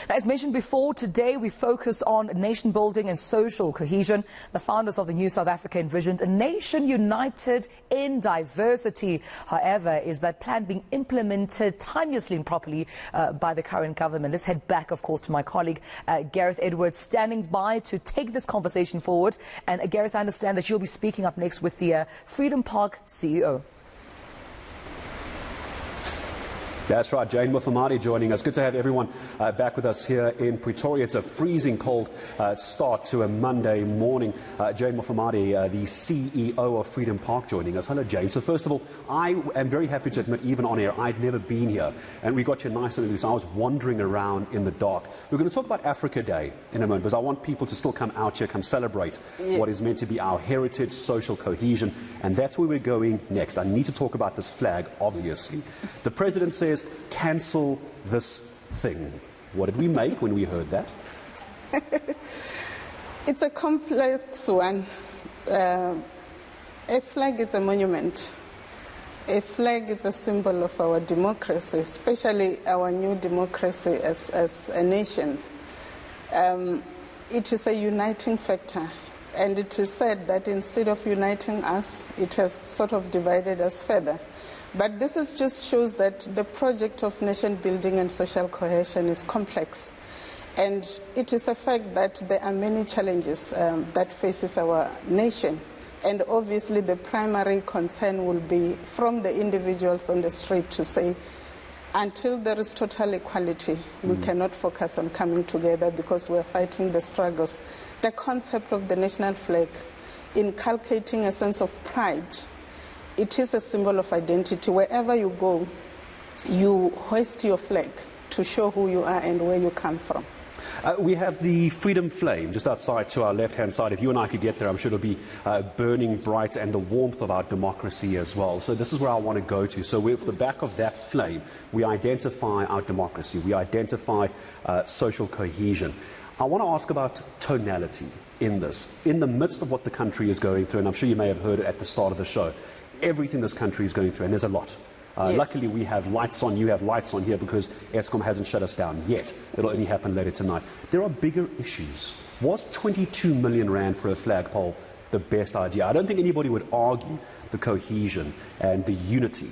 Now, as mentioned before, today we focus on nation building and social cohesion. The founders of the new South Africa envisioned a nation united in diversity. However, is that plan being implemented timelessly and properly by the current government? Let's head back, of course, to my colleague Gareth Edwards, standing by to take this conversation forward. And Gareth, I understand that you'll be speaking up next with the Freedom Park CEO. That's right, Jane Mufamadi joining us. Good to have everyone back with us here in Pretoria. It's a freezing cold start to a Monday morning. Jane Mufamadi, the CEO of Freedom Park, joining us. Hello, Jane. So first of all, I am very happy to admit, even on air, I'd never been here. And we got you nice and loose. I was wandering around in the dark. We're going to talk about Africa Day in a moment, because I want people to still come out here, come celebrate what is meant to be our heritage, social cohesion. And that's where we're going next. I need to talk about this flag, obviously. The president says, cancel this thing. What did we make when we heard that? It's a complex one. A flag is a monument. A flag is a symbol of our democracy, especially our new democracy as a nation. It is a uniting factor. And it is said that instead of uniting us, it has sort of divided us further. But this just shows that the project of nation building and social cohesion is complex. And it is a fact that there are many challenges that faces our nation. And obviously the primary concern will be from the individuals on the street to say, until there is total equality, we cannot focus on coming together because we are fighting the struggles. The concept of the national flag, inculcating a sense of pride, it is a symbol of identity. Wherever you go, you hoist your flag to show who you are and where you come from. We have the Freedom Flame just outside to our left-hand side. If you and I could get there, I'm sure it'll be burning bright, and the warmth of our democracy as well. So this is where I want to go to. So with the back of that flame, we identify our democracy. We identify social cohesion. I want to ask about tonality in this. In the midst of what the country is going through, and I'm sure you may have heard it at the start of the show, everything this country is going through, and there's a lot. Yes. Luckily, we have lights on, you have lights on here, because Eskom hasn't shut us down yet. It'll only happen later tonight. There are bigger issues. Was 22 million rand for a flagpole the best idea? I don't think anybody would argue the cohesion and the unity.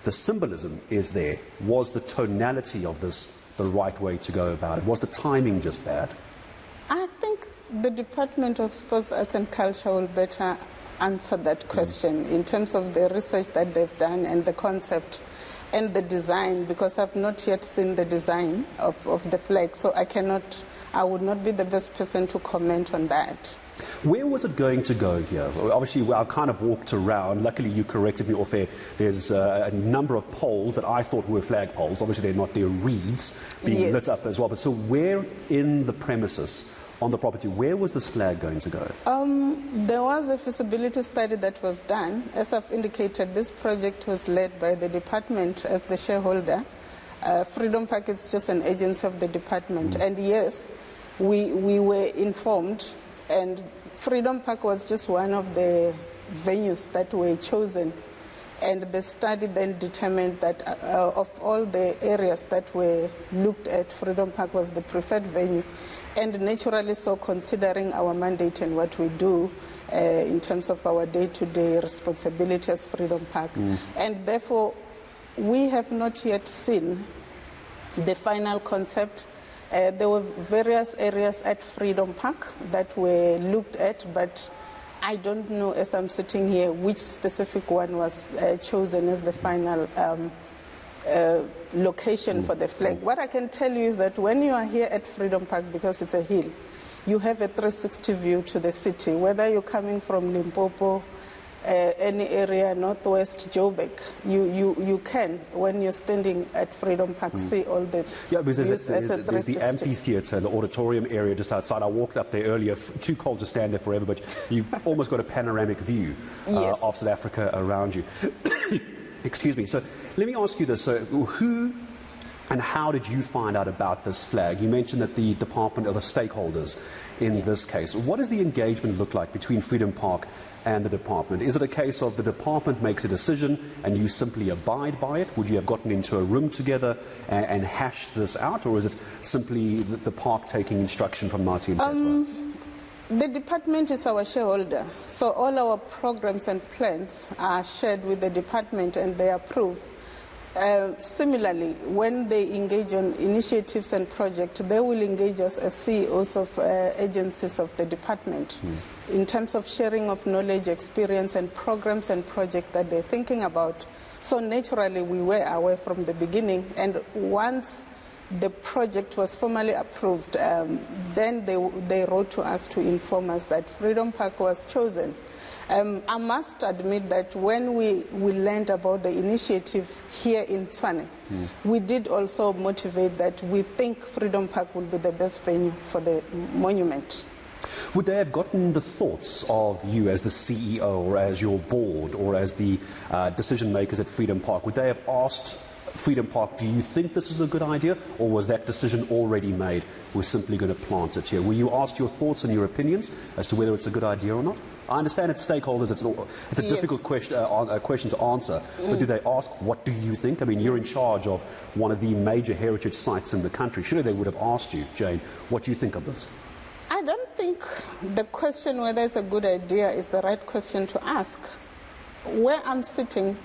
The symbolism is there. Was the tonality of this the right way to go about it? Was the timing just bad? I think the Department of Sports, Arts and Culture will better answer that question in terms of the research that they've done and the concept and the design, because I've not yet seen the design of the flag, so I would not be the best person to comment on that. Where was it going to go here? Obviously, I kind of walked around. Luckily, you corrected me off air. There's a number of poles that I thought were flag poles. Obviously, they're not. They're reeds being lit up as well. But so where in the premises, on the property, where was this flag going to go? There was a feasibility study that was done. As I've indicated, this project was led by the department as the shareholder. Freedom Park is just an agency of the department. And yes, we were informed, and Freedom Park was just one of the venues that were chosen. And the study then determined that of all the areas that were looked at, Freedom Park was the preferred venue. And naturally so, considering our mandate and what we do in terms of our day-to-day responsibility as Freedom Park. And therefore, we have not yet seen the final concept. There were various areas at Freedom Park that were looked at, but I don't know, as I'm sitting here, which specific one was chosen as the final location for the flag. What I can tell you is that when you are here at Freedom Park, because it's a hill, you have a 360 view to the city, whether you're coming from Limpopo, any area, Northwest, Joburg, you can, when you're standing at Freedom Park, see all the because views there's the amphitheatre, the auditorium area just outside. I walked up there earlier, too cold to stand there forever, but you've almost got a panoramic view of South Africa around you. Excuse me. So let me ask you this. So who And how did you find out about this flag? You mentioned that the department are the stakeholders in this case. What does the engagement look like between Freedom Park and the department? Is it a case of the department makes a decision and you simply abide by it? Would you have gotten into a room together and hashed this out? Or is it simply the park taking instruction from Marty and The department is our shareholder, so all our programs and plans are shared with the department and they approve. Similarly, when they engage on initiatives and projects, they will engage us as CEOs of agencies of the department in terms of sharing of knowledge, experience, and programs and projects that they're thinking about. So naturally, we were aware from the beginning, and once the project was formally approved, then they wrote to us to inform us that Freedom Park was chosen. I must admit that when we learned about the initiative here in Tshwane, we did also motivate that we think Freedom Park will be the best venue for the monument. Would they have gotten the thoughts of you as the CEO or as your board or as the decision makers at Freedom Park? Would they have asked Freedom Park, do you think this is a good idea, or was that decision already made? We're simply going to plant it here. Were you asked your thoughts and your opinions as to whether it's a good idea or not? I understand it's stakeholders, it's a difficult question to answer, but do they ask, what do you think? I mean, you're in charge of one of the major heritage sites in the country. Surely they would have asked you, Jane, what do you think of this? I don't think the question whether it's a good idea is the right question to ask. Where I'm sitting,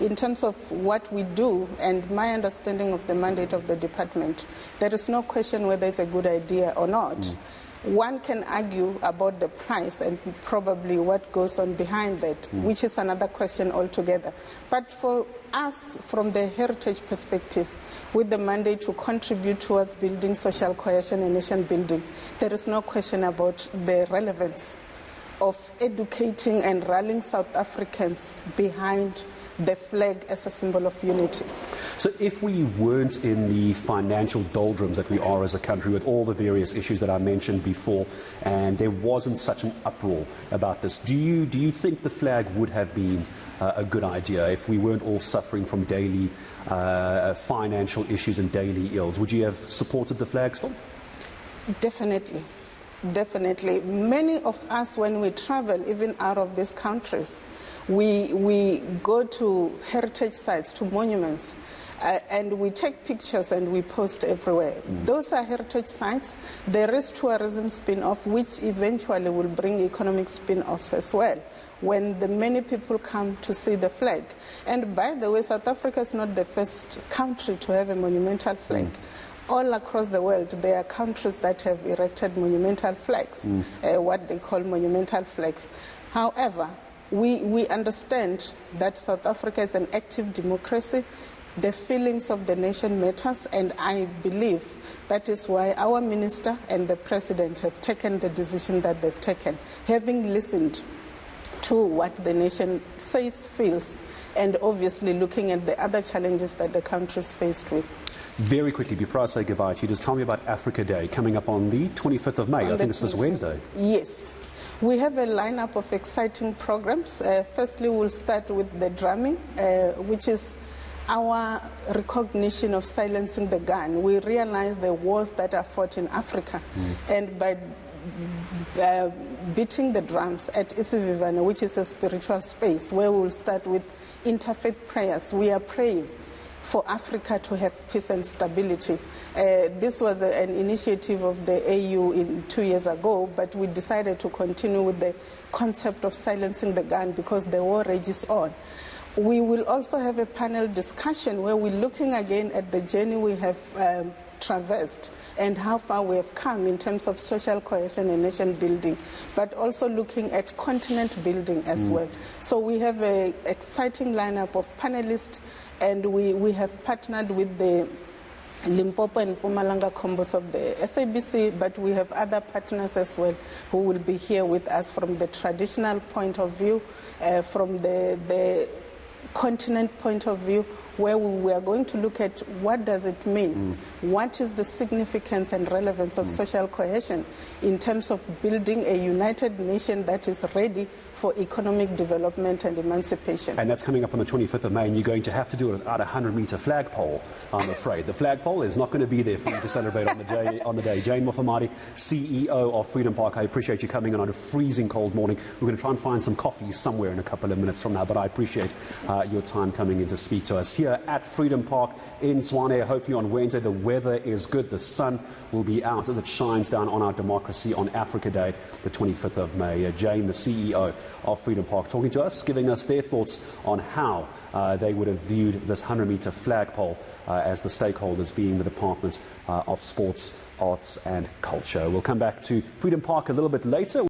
in terms of what we do and my understanding of the mandate of the department, there is no question whether it's a good idea or not. One can argue about the price and probably what goes on behind that, which is another question altogether. But for us, from the heritage perspective, with the mandate to contribute towards building social cohesion and nation building, there is no question about the relevance of educating and rallying South Africans behind the flag as a symbol of unity. So if we weren't in the financial doldrums that we are as a country with all the various issues that I mentioned before, and there wasn't such an uproar about this, do you think the flag would have been a good idea if we weren't all suffering from daily financial issues and daily ills? Would you have supported the flag still? Definitely. Definitely. Many of us, when we travel, even out of these countries, we go to heritage sites, to monuments, and we take pictures and we post everywhere. Those are heritage sites. There is tourism spin-off, which eventually will bring economic spin-offs as well, when the many people come to see the flag. And by the way, South Africa is not the first country to have a monumental flag. All across the world, there are countries that have erected monumental flags, what they call monumental flags. However, we understand that South Africa is an active democracy. The feelings of the nation matters, and I believe that is why our minister and the president have taken the decision that they've taken, having listened to what the nation says, feels, and obviously looking at the other challenges that the country is faced with. Very quickly, before I say goodbye to you, just tell me about Africa Day coming up on the 25th of May. I think it's this Wednesday. Yes. We have a lineup of exciting programs. Firstly, we'll start with the drumming, which is our recognition of silencing the gun. We realize the wars that are fought in Africa, and by beating the drums at Isivivane, which is a spiritual space, where we'll start with interfaith prayers. We are praying for Africa to have peace and stability. This was an initiative of the AU 2 years ago, but we decided to continue with the concept of silencing the gun because the war rages on. We will also have a panel discussion where we're looking again at the journey we have traversed and how far we have come in terms of social cohesion and nation building, but also looking at continent building as well. So we have an exciting lineup of panelists, and we have partnered with the Limpopo and Mpumalanga combos of the SABC, but we have other partners as well who will be here with us from the traditional point of view, from the continent point of view, where we are going to look at what does it mean, what is the significance and relevance of social cohesion in terms of building a united nation that is ready for economic development and emancipation. And that's coming up on the 25th of May, and you're going to have to do it without a 100-meter flagpole, I'm afraid. The flagpole is not going to be there for you to celebrate on the day. Jane Mufamadi, CEO of Freedom Park, I appreciate you coming in on a freezing cold morning. We're going to try and find some coffee somewhere in a couple of minutes from now, but I appreciate your time coming in to speak to us here at Freedom Park in Tshwane. Hopefully on Wednesday the weather is good. The sun will be out as it shines down on our democracy on Africa Day, the 25th of May. Jane, the CEO of Freedom Park, talking to us, giving us their thoughts on how they would have viewed this 100-meter flagpole as the stakeholders being the Department of Sports, Arts and Culture. We'll come back to Freedom Park a little bit later.